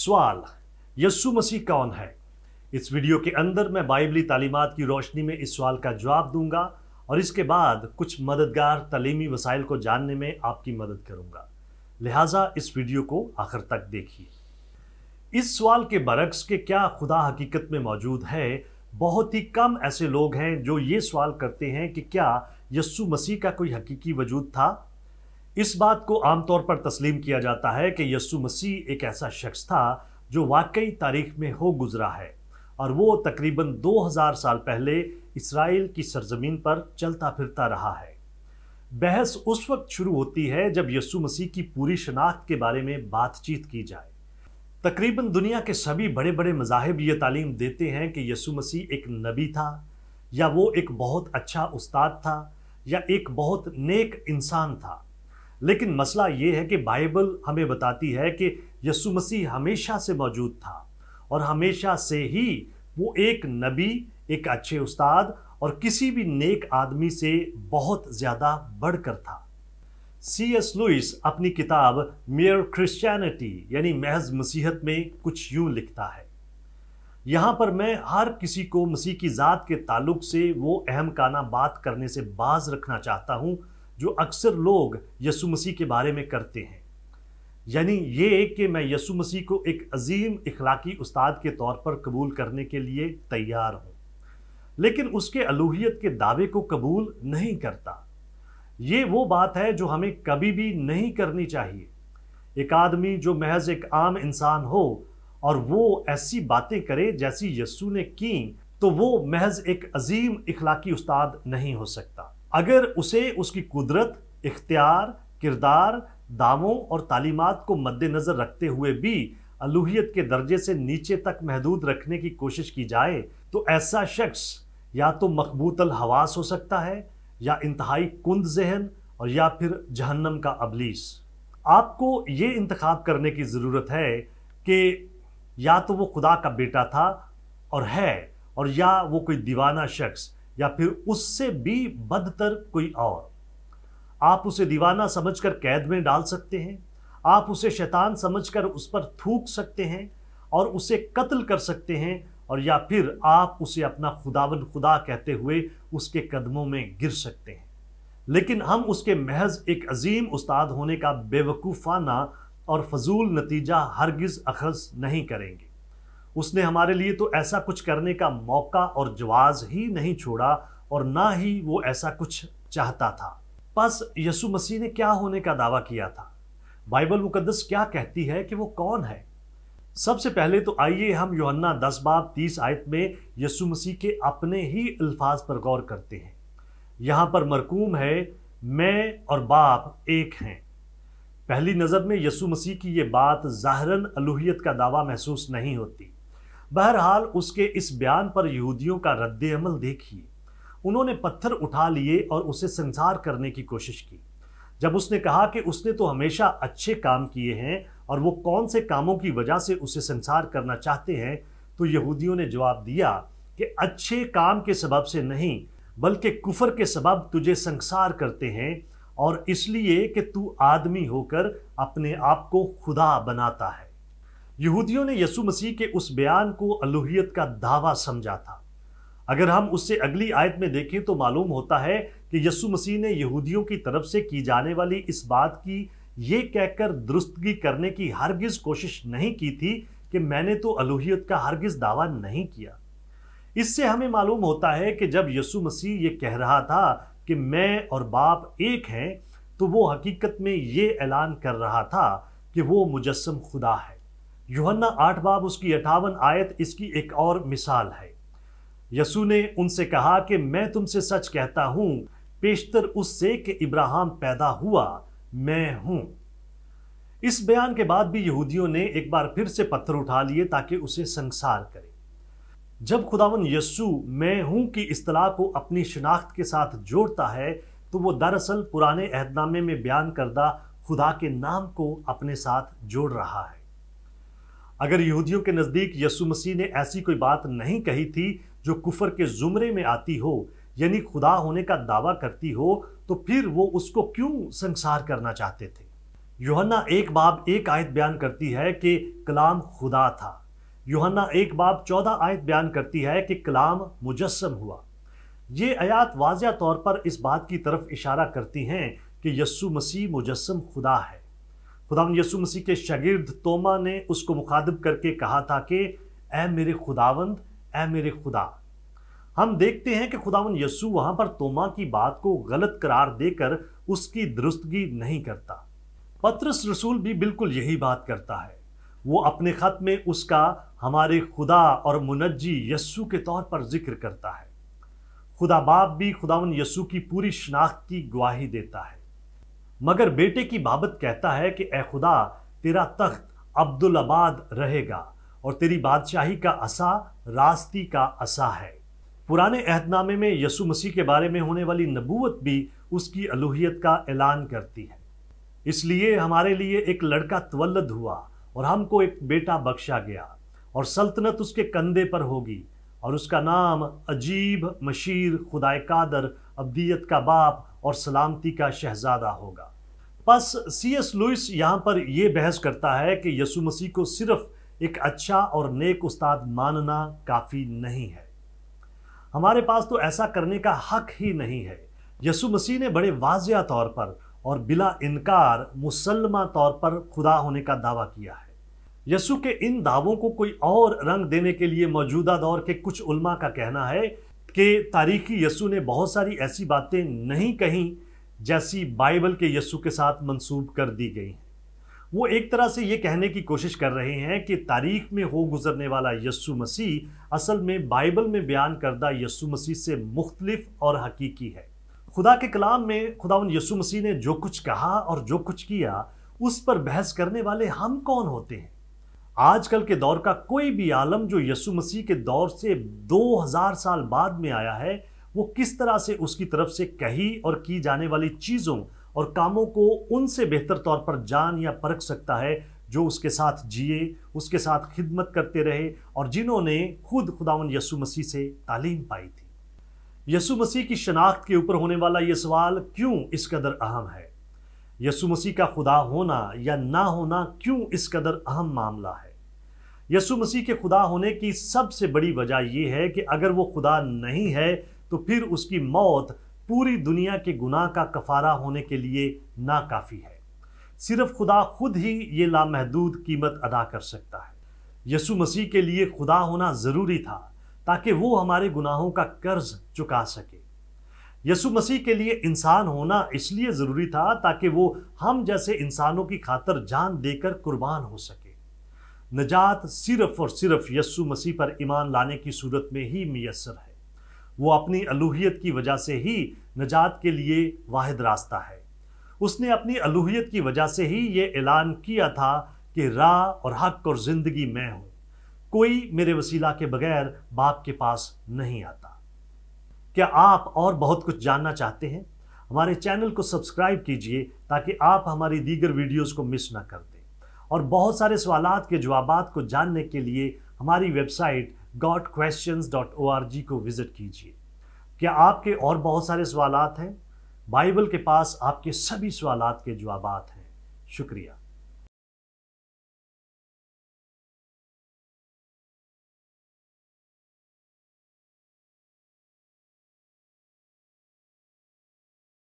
सवाल, यस्सु मसीह कौन है? इस वीडियो के अंदर मैं बाइबली तालीमात की रोशनी में इस सवाल का जवाब दूंगा और इसके बाद कुछ मददगार तालीमी वसाइल को जानने में आपकी मदद करूंगा। लिहाजा इस वीडियो को आखिर तक देखिए। इस सवाल के बरक्स के क्या खुदा हकीकत में मौजूद है, बहुत ही कम ऐसे लोग हैं जो ये सवाल करते हैं कि क्या यस्सु मसीह का कोई हकीकी वजूद था। इस बात को आमतौर पर तस्लीम किया जाता है कि यस्सु मसीह एक ऐसा शख्स था जो वाकई तारीख में हो गुजरा है और वो तकरीबन 2000 साल पहले इसराइल की सरजमीन पर चलता फिरता रहा है। बहस उस वक्त शुरू होती है जब यस्सु मसीह की पूरी शनाख्त के बारे में बातचीत की जाए। तकरीबन दुनिया के सभी बड़े बड़े मज़ाहिब ये तालीम देते हैं कि यस्सु मसीह एक नबी था, या वो एक बहुत अच्छा उस्ताद था, या एक बहुत नेक इंसान था। लेकिन मसला ये है कि बाइबल हमें बताती है कि यस्सु मसीह हमेशा से मौजूद था और हमेशा से ही वो एक नबी, एक अच्छे उस्ताद और किसी भी नेक आदमी से बहुत ज़्यादा बढ़कर था। C.S. लुइस अपनी किताब मेयर क्रिश्चियनिटी यानी महज मसीहत में कुछ यूं लिखता है। यहाँ पर मैं हर किसी को मसीह की ज़ात के ताल्लुक से वो अहम काना बात करने से बाज रखना चाहता हूँ जो अक्सर लोग यस्सु मसीह के बारे में करते हैं, यानी ये कि मैं यस्सु मसीह को एक अजीम इखलाकी उस्ताद के तौर पर कबूल करने के लिए तैयार हूँ, लेकिन उसके अलूहियत के दावे को कबूल नहीं करता। ये वो बात है जो हमें कभी भी नहीं करनी चाहिए। एक आदमी जो महज एक आम इंसान हो और वो ऐसी बातें करे जैसी यस्सु ने की, तो वो महज एक अजीम इखलाकी उस्ताद नहीं हो सकता। अगर उसे उसकी कुदरत, इख्तियार, किरदार, दावों और तालीमात को मद्देनज़र रखते हुए भी अलूहियत के दर्जे से नीचे तक महदूद रखने की कोशिश की जाए, तो ऐसा शख्स या तो मकबूतल हवास हो सकता है, या इंतहाई कुंद ज़हन, और या फिर जहन्नम का अबलीस। आपको ये इंतखाब करने की ज़रूरत है कि या तो वो खुदा का बेटा था और है, और या वो कोई दीवाना शख्स, या फिर उससे भी बदतर कोई और। आप उसे दीवाना समझकर कैद में डाल सकते हैं, आप उसे शैतान समझकर उस पर थूक सकते हैं और उसे कत्ल कर सकते हैं, और या फिर आप उसे अपना खुदावन खुदा कहते हुए उसके कदमों में गिर सकते हैं। लेकिन हम उसके महज एक अजीम उस्ताद होने का बेवकूफ़ाना और फजूल नतीजा हरगिज़ अखज़ नहीं करेंगे। उसने हमारे लिए तो ऐसा कुछ करने का मौका और जवाज़ ही नहीं छोड़ा, और ना ही वो ऐसा कुछ चाहता था। बस यस्सु मसीह ने क्या होने का दावा किया था? बाइबल मुकद्दस क्या कहती है कि वो कौन है? सबसे पहले तो आइए हम यूहन्ना 10 बाब 30 आयत में यस्सु मसीह के अपने ही अल्फाज पर गौर करते हैं। यहाँ पर मरकूम है, मैं और बाप एक हैं। पहली नज़र में यस्सु मसीह की ये बात ज़ाहिरन अलूहियत का दावा महसूस नहीं होती। बहरहाल उसके इस बयान पर यहूदियों का रद्द अमल देखिए। उन्होंने पत्थर उठा लिए और उसे संसार करने की कोशिश की। जब उसने कहा कि उसने तो हमेशा अच्छे काम किए हैं और वो कौन से कामों की वजह से उसे संसार करना चाहते हैं, तो यहूदियों ने जवाब दिया कि अच्छे काम के सबब से नहीं, बल्कि कुफर के सबब तुझे संसार करते हैं, और इसलिए कि तू आदमी होकर अपने आप को खुदा बनाता है। यहूदियों ने यस्सु मसीह के उस बयान को अलूहियत का दावा समझा था। अगर हम उससे अगली आयत में देखें तो मालूम होता है कि यस्सु मसीह ने यहूदियों की तरफ से की जाने वाली इस बात की ये कहकर दुरुस्तगी करने की हरगिज़ कोशिश नहीं की थी कि मैंने तो अलूहियत का हरगिज़ दावा नहीं किया। इससे हमें मालूम होता है कि जब यस्सु मसीह ये कह रहा था कि मैं और बाप एक हैं, तो वो हकीकत में ये ऐलान कर रहा था कि वो मुजस्सम खुदा है। यूहन्ना 8 बाब उसकी 58 आयत इसकी एक और मिसाल है। यस्सु ने उनसे कहा कि मैं तुमसे सच कहता हूँ, पेशतर उससे कि इब्राहिम पैदा हुआ, मैं हूँ। इस बयान के बाद भी यहूदियों ने एक बार फिर से पत्थर उठा लिए ताकि उसे संसार करे। जब खुदावन यस्सु मैं हूँ की इस्तिलाह को अपनी शनाख्त के साथ जोड़ता है, तो वो दरअसल पुराने अहदनामे में बयान करदा खुदा के नाम को अपने साथ जोड़ रहा है। अगर यहूदियों के नज़दीक यस्सु मसीह ने ऐसी कोई बात नहीं कही थी जो कुफर के जुमरे में आती हो, यानी खुदा होने का दावा करती हो, तो फिर वो उसको क्यों संसार करना चाहते थे? यूहन्ना 1 आयत बयान करती है कि कलाम खुदा था। यूहन्ना 1 आयत बयान करती है कि कलाम मुजस्सम हुआ। ये आयत वाज़िह तौर पर इस बात की तरफ इशारा करती हैं कि यस्सु मसीह मुजस्सम खुदा है। खुदावंद यस्सु मसीह के शागिर्द तोमा ने उसको मुखातिब करके कहा था कि ऐ मेरे खुदावंद, ऐ मेरे खुदा। हम देखते हैं कि खुदावंद यस्सु वहां पर तोमा की बात को गलत करार देकर उसकी दुरुस्तगी नहीं करता। पतरस रसूल भी बिल्कुल यही बात करता है। वो अपने खत में उसका हमारे खुदा और मुनज्जी यस्सु के तौर पर जिक्र करता है। खुदा बाप भी खुदावंद यस्सु की पूरी शनाख्त की गवाही देता है, मगर बेटे की बाबत कहता है कि ए खुदा, तेरा तख्त अब्दुल आबाद रहेगा और तेरी बादशाही का असा रास्ती का असा है। पुराने अहदनामे में यस्सु मसीह के बारे में होने वाली नबूवत भी उसकी अलूहियत का ऐलान करती है। इसलिए हमारे लिए एक लड़का तवल्लद हुआ और हमको एक बेटा बख्शा गया, और सल्तनत उसके कंधे पर होगी, और उसका नाम अजीब, मशीर, खुदाए कादर, अब्दियत का बाप और सलामती का शहजादा होगा। बस C.S. लुइस यहाँ पर यह बहस करता है कि यस्सु मसीह को सिर्फ एक अच्छा और नेक उस्ताद मानना काफ़ी नहीं है। हमारे पास तो ऐसा करने का हक ही नहीं है। यस्सु मसीह ने बड़े वाज़िह तौर पर और बिला इनकार मुसल्लमा तौर पर खुदा होने का दावा किया है। यस्सु के इन दावों को कोई और रंग देने के लिए मौजूदा दौर के कुछ उलमा का कहना है कि तारीखी यस्सु ने बहुत सारी ऐसी बातें नहीं कहीं जैसी बाइबल के यस्सु के साथ मंसूब कर दी गई हैं। वो एक तरह से ये कहने की कोशिश कर रहे हैं कि तारीख में हो गुजरने वाला यस्सु मसीह असल में बाइबल में बयान करदा यस्सु मसीह से मुख्तलिफ और हकीकी है। खुदा के कलाम में खुदावंद यस्सु मसीह ने जो कुछ कहा और जो कुछ किया, उस पर बहस करने वाले हम कौन होते हैं? आजकल के दौर का कोई भी आलम जो यस्सु मसीह के दौर से 2000 साल बाद में आया है, वो किस तरह से उसकी तरफ से कही और की जाने वाली चीज़ों और कामों को उनसे बेहतर तौर पर जान या परख सकता है जो उसके साथ जिए, उसके साथ खिदमत करते रहे और जिन्होंने खुद खुदावंद यस्सु मसीह से तालीम पाई थी। यस्सु मसीह की शनाख्त के ऊपर होने वाला ये सवाल क्यों इस कदर अहम है? यस्सु मसीह का खुदा होना या ना होना क्यों इस कदर अहम मामला है? यस्सु मसीह के खुदा होने की सबसे बड़ी वजह यह है कि अगर वो खुदा नहीं है तो फिर उसकी मौत पूरी दुनिया के गुनाह का कफारा होने के लिए नाकाफी है। सिर्फ खुदा खुद ही ये लामहदूद कीमत अदा कर सकता है। यस्सु मसीह के लिए खुदा होना ज़रूरी था ताकि वो हमारे गुनाहों का कर्ज चुका सके। यस्सु मसीह के लिए इंसान होना इसलिए ज़रूरी था ताकि वो हम जैसे इंसानों की खातर जान देकर कुर्बान हो सके। नजात सिर्फ और सिर्फ यस्सु मसीह पर ईमान लाने की सूरत में ही मुयस्सर है। वो अपनी अलूहियत की वजह से ही नजात के लिए वाहिद रास्ता है। उसने अपनी अलूहियत की वजह से ही ये ऐलान किया था कि राह और हक और ज़िंदगी मैं हूँ, कोई मेरे वसीला के बगैर बाप के पास नहीं आता। क्या आप और बहुत कुछ जानना चाहते हैं? हमारे चैनल को सब्सक्राइब कीजिए ताकि आप हमारी दीगर वीडियोस को मिस ना कर दें, और बहुत सारे सवालात के जवाबात को जानने के लिए हमारी वेबसाइट godquestions.org को विजिट कीजिए। क्या आपके और बहुत सारे सवालात हैं? बाइबल के पास आपके सभी सवालात के जवाबात हैं। शुक्रिया।